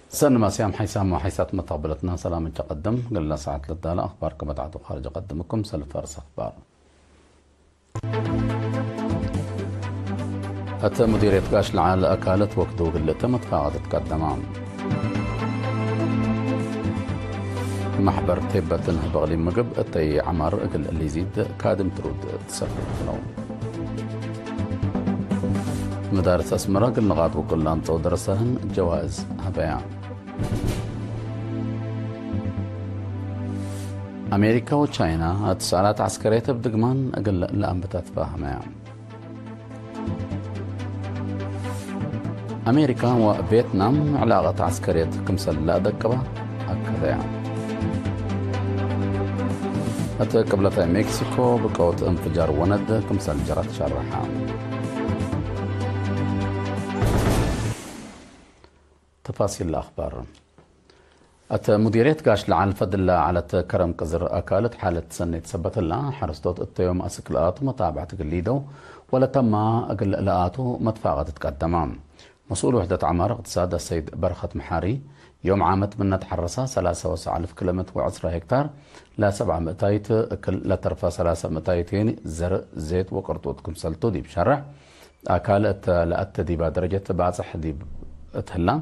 سنما سيام حيسام وحيسات متقبلتنا سلام تقدم قلنا ساعة للدالة أخبار كما تعدوا خارج أقدمكم سلف فارس أخبار أتى مديرية قاش العال أكالت وكدو قلتها متفاعدة تقدمان محبر تيبة تنهب بغلي مقب أتي عمر أقل اللي يزيد كادم ترود تسفر الفلون مدارس أسمرة قلنا غاد وكل أنطو درسهن جوائز هبيان أمريكا وتشاينا اتصالات عسكرية بدقمان أقل الآن بتتفاهم يعني. أمريكا وفيتنام علاقة عسكرية كمسل لا دقبة هكذا يعني. حتى قبلتها مكسيكو بقوة انفجار وند كمسل جرت شرحان. تفاصيل الأخبار. أتى مديرية قاش لعن الفضل على كرم قزر أكالت حالة سنة تثبت الله حرستوت التيوم أسكلات متابعة قليدو ولا تم أقل لآتو متفاقة تقدمان. مسؤول وحدة عمار اقتصاد السيد برخة محاري يوم عامت من تحرسها 3,000 كيلومتر و10 هكتار لا 700 كل لا ترفى 300 زر زيت وقرطوط كمسلتو دي بشرح أكالت لأت دي بدرجة بعض دي تهلا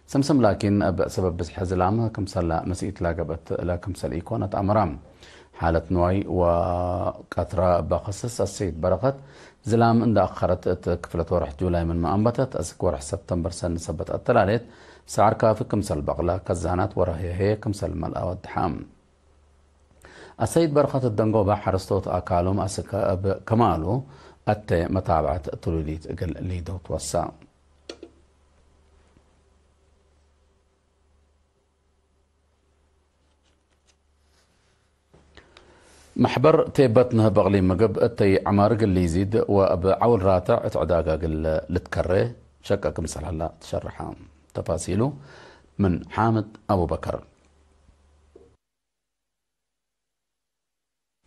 سمسم لكن بسبب بسح زلامة كمسلا مسيت لاقبت لا كمسل إيكونة أمرام حالة نوعي وكثرة بخصص السيد بركت زلام عند أخرت كفلت ورح جولاي من ما أنبتت أسك ورح سبتمبر سنة سبت التلاليت سعر كافي كمسل بغلا كزانات ورهي هي كمسل ملأ والدحام السيد بركت الدنقوبة حرستوت أكالوم أسك كمالو أتي متابعة تلوليت قل ليدو توسع محبر تيبتنا بغلي مقب اتي عمارق اللي يزيد وبعول راتع اتعداقا قل لتكره شكك مسألة هلا تشرحان تفاصيله من حامد أبو بكر.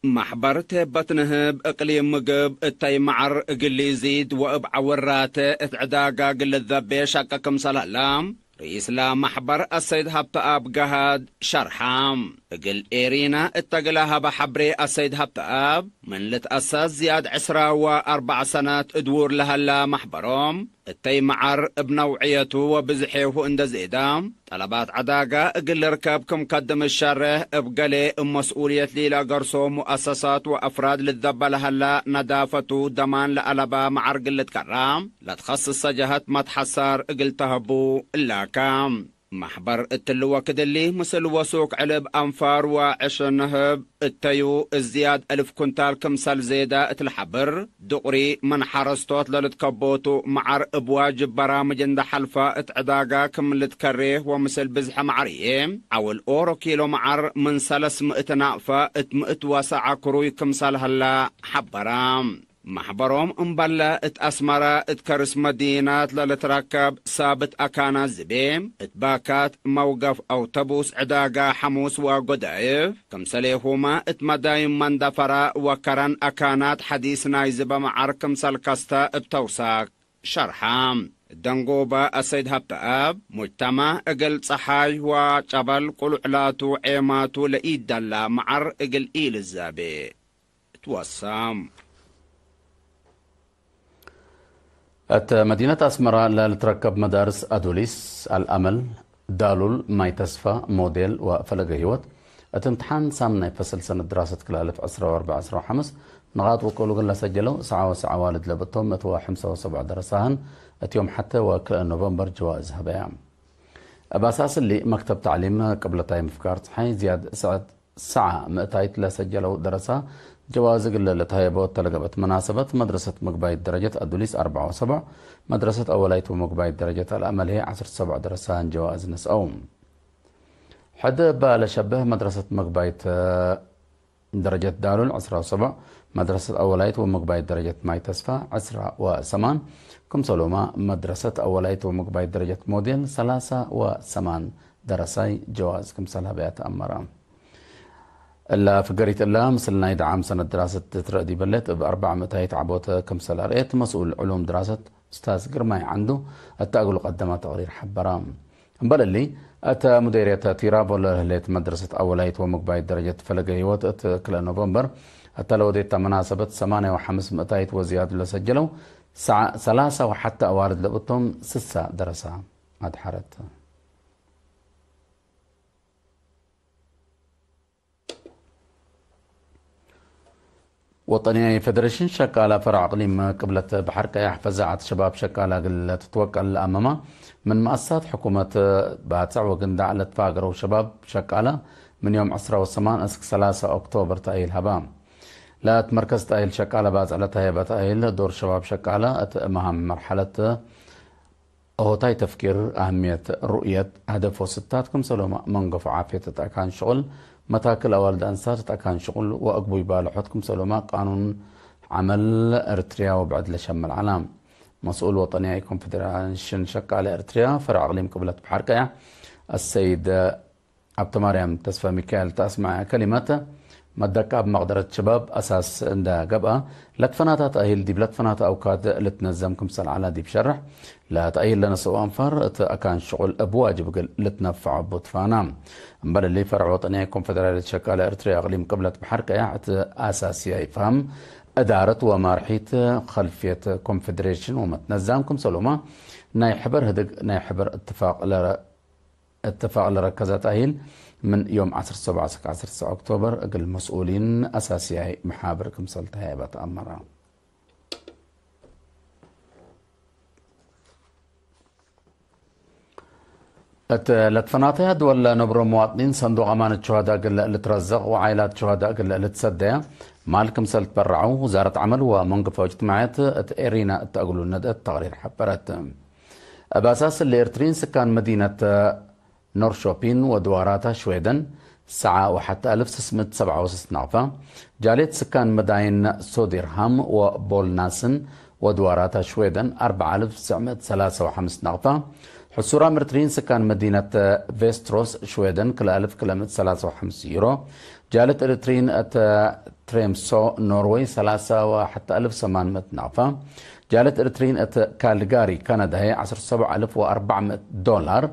محبر تيبتنا بأقليم مقب اتي معر قل يزيد وبعول راتع اتعداقا قل الذبي شكك مسألة هلا رئيس لا محبر السيد هبت أب جهاد شرحام قل إيرينا اتقلها بحبري السيد هبت أب من لتأسس زياد 4 سنوات ادور لها لا محبرهم التي معر بنوعيته وبزحيه اند زيدام طلبات عداقة قل ركابكم قدم الشره بقلي مسؤولية لي لقرصو مؤسسات وأفراد للذبة لها لا ندافته دمان لألبا معر قلة كرام لا تخصص جهات ما تحسر قل تهبو إلا كام محبر التلوى كدلي مثل وسوق علب أنفار وعشر نهب التيو الزياد 1000 كنتال كمسال زيادة الحبر دقري من حرستوت للتكبوتو معر بواجب برامج اند حلفة اتعداقا كم لتكريه ومثل بزح معريه او الأورو كيلو معر من 300 نقفة اتمئت واسعة كروي كمسال هلا حبرام محبروم انبلا اتأسمرا اتكرس مدينات للتركب ثابت أكانا زبيم اتباكات موقف أو تبوس عداقا حموس وقدائف كمسليهما اتمدايم من دفرا وكرن أكانات حديث نايزبا معر كمسل كستا ابتوساك شرحام الدنقوبة السيد هبتأب مجتمع اقل صحاي وجبل قلعلاتو عيماتو لإيد دلا معر اقل إيل الزابي توسام مدينة أسمرة لتركب مدارس أدوليس الأمل دالول ماي تسفى موديل وفلق هيوت الامتحان سامنا فصل سنة دراسة كلالف 14-15 نغاط وكولو قلنا سجلوا ساعة والد لبطهم 175 درسان اتيوم حتى نوفمبر جوائز هبايام بأساس اللي مكتب تعليم قبل تايم فكارت حي زياد ساعة 200 لا سجلوا درسة جواز قلة هايبوت تلقبت مناسبة مدرسة مقباية درجة أدوليس 4 و7 مدرسة أوليت ومقباية درجة الأمل هي 10 درسان جواز نسأوم حد بالشبه مدرسة مقباية درجة دالول 10 و7 مدرسة أوليت ومقباية درجة ماي تسفى 10 و8 كم سلوما مدرسة أوليت ومقباية درجة موديل 3 و8 درساي جواز كم سلها بيات أمرام إلا فقريت الله مثلنا يدعم سنة دراسة تتردي بلت ب400 عبوت كم سنة رأيت مسؤول علوم دراسة أستاذ قرماي عنده التأقل قدمت تقرير حبرام بللي أتى مديرية تيرابول هليت مدرسة أولايت ومقباية درجة فلق هيوت كلا نوفمبر أتى لو ديت مناسبة 8 وزيادة لسجلوا ساعة 3 وحتى أوارد لبطهم 6 درسة أدحرت. وطنية فدريشن شكالة فرع اقليم قبلة بحر كياح فزعت شباب شكالة قل تتوكل امامه من مؤسسات حكومة باتع وقندع لتفاقروا شباب شكالة من يوم 10 والثمان اسك 3 اكتوبر تأيل هبام. لا تمركز تأيل شكالة بازعلتها هي بتأيل دور شباب شكالة مهام مرحلة هوتاي تفكير أهمية رؤية هدف وستاتكم سلوما منقف عافية تتأكان شغل متاكل أول دانسات تتأكان شغل وأقبو يبال حدكم سلوما قانون عمل إرتريا وبعد لشم العلام. مسؤول وطني كونفدراليشن شكال إرتريا فرع أقليم قبلة بحركة السيد عبد مريم تسفى ميكائيل تسمع كلماته مدكا بمقدرة شباب أساس عندها قبقى لتفناتا تأهيل دي بلتفناتا أوكاد لتنزمكم سل على دي بشرح لا تأهيل لنا سوى أنفر أكان شغل أبواجب لتنفع بطفانام مبال اللي فرع وطنية كونفدرالية شكالة إرتريا أقليم قبلة بحركة يعت أساسية يفهم أدارت ومارحيت خلفية كونفدريشن ومتنزمكم سلوما نايحبر هدق نايحبر اتفاق لركزة تأهيل من يوم 10 أكتوبر أقل مسؤولين أساسية محابر كمسلت هيبة أمرا. لتفناتها دول نبرو مواطنين صندوق أمانة شهداء قل لترزق وعائلات شهداء قل لتصدى مالكم سلت برعوا وزارة عمل ومنقفة اجتماعات إيرينا تقولوا ندى التقرير حبرت بأساس اللي إرترين سكان مدينة نورشوبين ودواراتها شويدن ساعة وحتى 1667 نقفة جاليت سكان مداين سوديرهام وبولناسن ودواراتها شويدن 4953 نقفة حصورا مرترين سكان مدينة فيستروس شويدن كل 1000 كيلومتر 53 يورو جالت إرترين تريمسو نوروي 3 وحتى 1800 نقفة جالت إرترين كالغاري كندا هي 17400 دولار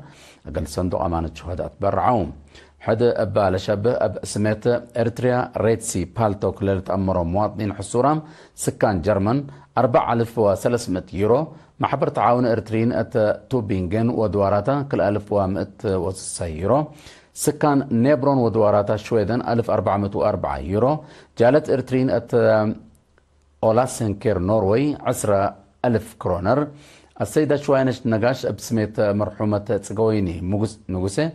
أقل صندوق أمانة شهداء تبرعوم حد أبال شاب أب سميت إرتريا ريتسي بالتو كليلت أمرو مواطنين حصورام سكان جرمن 4300 يورو محبر تعاون إرترين توبينغن ودواراتا كل 1100 يورو سكان نيبرون ودواراتا شويدن 1404 يورو جالت إرترين أولاسنكير نوروي 10,000 كرونر السيدة شوينش نقاش بسميت مرحومة تسقويني نقوسي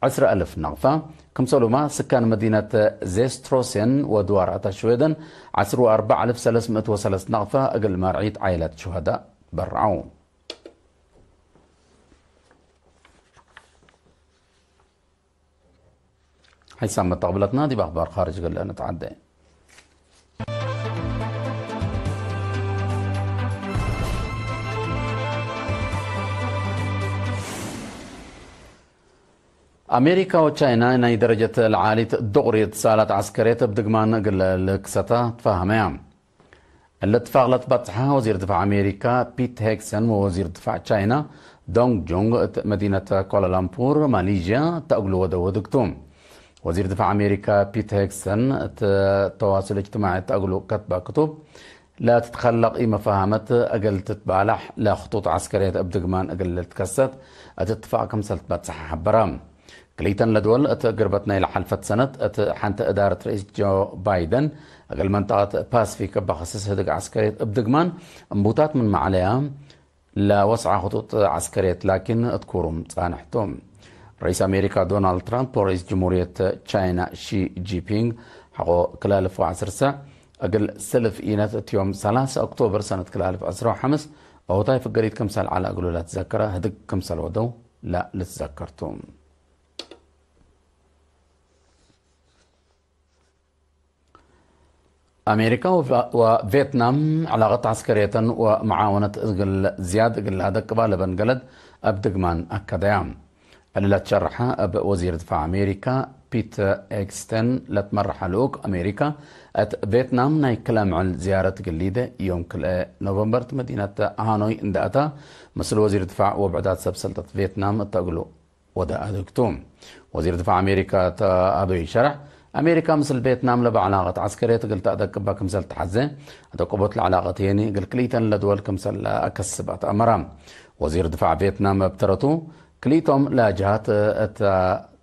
10,000 نقفة كم سلوما سكان مدينة زيستروسين ودوارات شويدن 14,303 نقفة أقل مرعيت عائلة شهداء برعون. حيث متقبلتنا دي بأخبار خارج قل نتعدى. أمريكا وتشاينا ناي درجة العالية دغري اتصالات عسكرية بدقمان قل الكستا تفاهميام الاتفاق لتبطحها وزير دفاع أمريكا بيت هيكسن ووزير دفاع تشاينا دونغ جونغ مدينة كوالالامبور ماليزيا تأقلوا ودكتوم وزير دفاع أمريكا بيت هيكسن تواصل اجتماعي تأقلوا كتب كتب لا تتخلق إيما فهمت أقل تتبالح لا خطوط عسكرية بدقمان أقل تكست اتفاق كمسلت باتسحة حبرام كليتن لدول قربتنا إلى حلفة سنة حانت إدارة رئيس جو بايدن أقل منطقة باسفيك بخصص هدق عسكرية بدقمان انبوتات من معليها لا وسع خطوط عسكرية لكن اذكرهم صانحتهم رئيس أمريكا دونالد ترامب ورئيس جمهورية تشاينا شي جي بينغ حقو كلالف وعسر ساعة أقل سلف إينات يوم 3 أكتوبر سنة كلالف 15 أو طايف قريت كمسال على أقلو لا تذكره هدق كمسال ودو لا لتذكرتهم. أمريكا وفيتنام علاقات عسكرية ومعاونة زياد هذا قبالة بنقلد أبدقمان أكدام اللي لا تشرحها أب وزير دفاع أمريكا بيت إكستن لا تمرح لوك أمريكا فيتنام ناي كلام عن زيارة قليدة يوم كل نوفمبر مدينة هانوي اندأتا مثل وزير دفاع وبعدات سبسلطة فيتنام تقولوا ودا أدكتوم وزير دفاع أمريكا أبي شرح أمريكا مثل فيتنام لبع علاقة عسكرية قلت أدك بكمسل تحزة أدقبت العلاقة يعني قل كليتن لدول كمسل أكسبت أمرام وزير دفاع فيتنام بترتو كليتهم لاجهات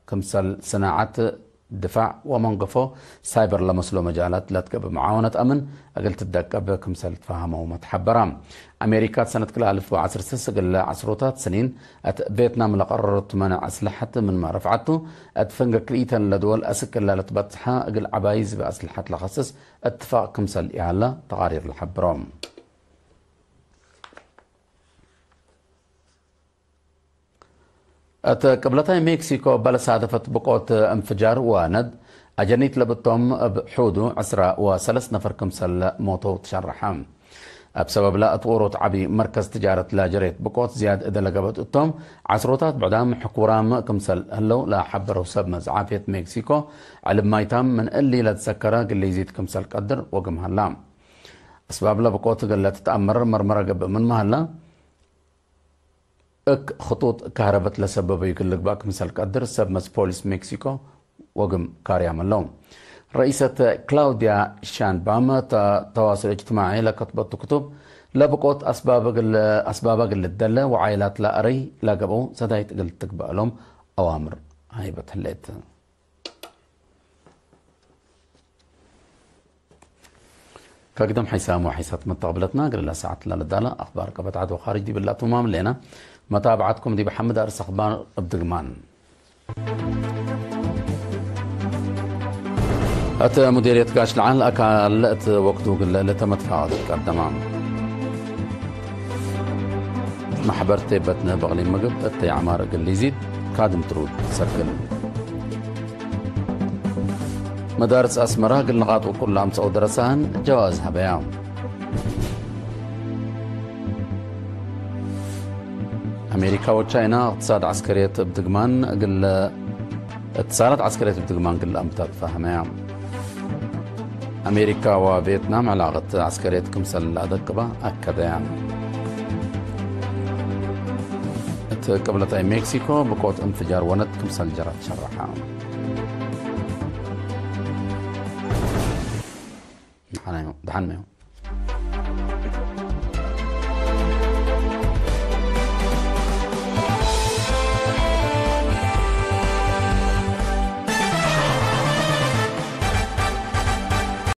كمسل صناعة دفاع ومنقفه سايبر لمسلو مجالات لا تقب معاونة أمن قلت تدقب كمسل تفهمه ومتحبرام أمريكا سنة كل 1010 قل عشرات سنين فيتنام لقررت منع أسلحة من ما رفعته أتفنق كليتن لدول أسك لا لتبطحها قل عبايز بأسلحة لخصص اتفاق كمسل إعلا تقارير الحبرام قبلتها مكسيكو بلس هدفت بقوة انفجار واند أجنيت لبطهم بحودو عسرة وثلاث نفر كمسل موتو تشرحام بسبب لا أطورت عبي مركز تجارة لا جريت بقوة زياد إذا لقبت التوم عسروتات بعدام حكورام كمسل هلو لا حبروا سب مزعافية مكسيكو علم ما يتم من اللي لا تسكره قل يزيد كمسل قدر وقم هلام أسباب لا بقوة قل لا تتأمر مرمرة قبل من مهلا خطوط كهرباء لسبب يقول لك باك مثل قدر سب مس بوليس مكسيكو وقم كاريا ملون رئيسة كلاوديا شانبام تواصل اجتماعي لكتبت كتب لبقوت أسباب قل الدلة وعائلات لا أري لا قبو سدايت قل تقبأ لهم أوامر هاي بتحليت كقدم حسام وحيسات متقبلتنا قل الله ساعة للدالة أخبار قبت عدو خارج دي بالله تمام لنا متابعتكم دي بحمد أرس أخبار بدقمان أت مديرية كاش العان أكالت وقتو قل لتمت فعاد قدمان محبرتي بتنا بغلي مقب أتي عمار قل يزيد كادم ترود سرقل مدارس أسمرة قل نغاط وكل أمس أو درسان جوازها بيام أمريكا وتشاينا اقتصاد عسكرية بدقمان قل اتصالات عسكرية بدقمان قل أمتات فهميام أمريكا وفيتنام علاقة عسكرية كمسل أدقبة أكدام قبلتها مكسيكو بقوة انفجار ونت كمسل جرت شرحام دحنا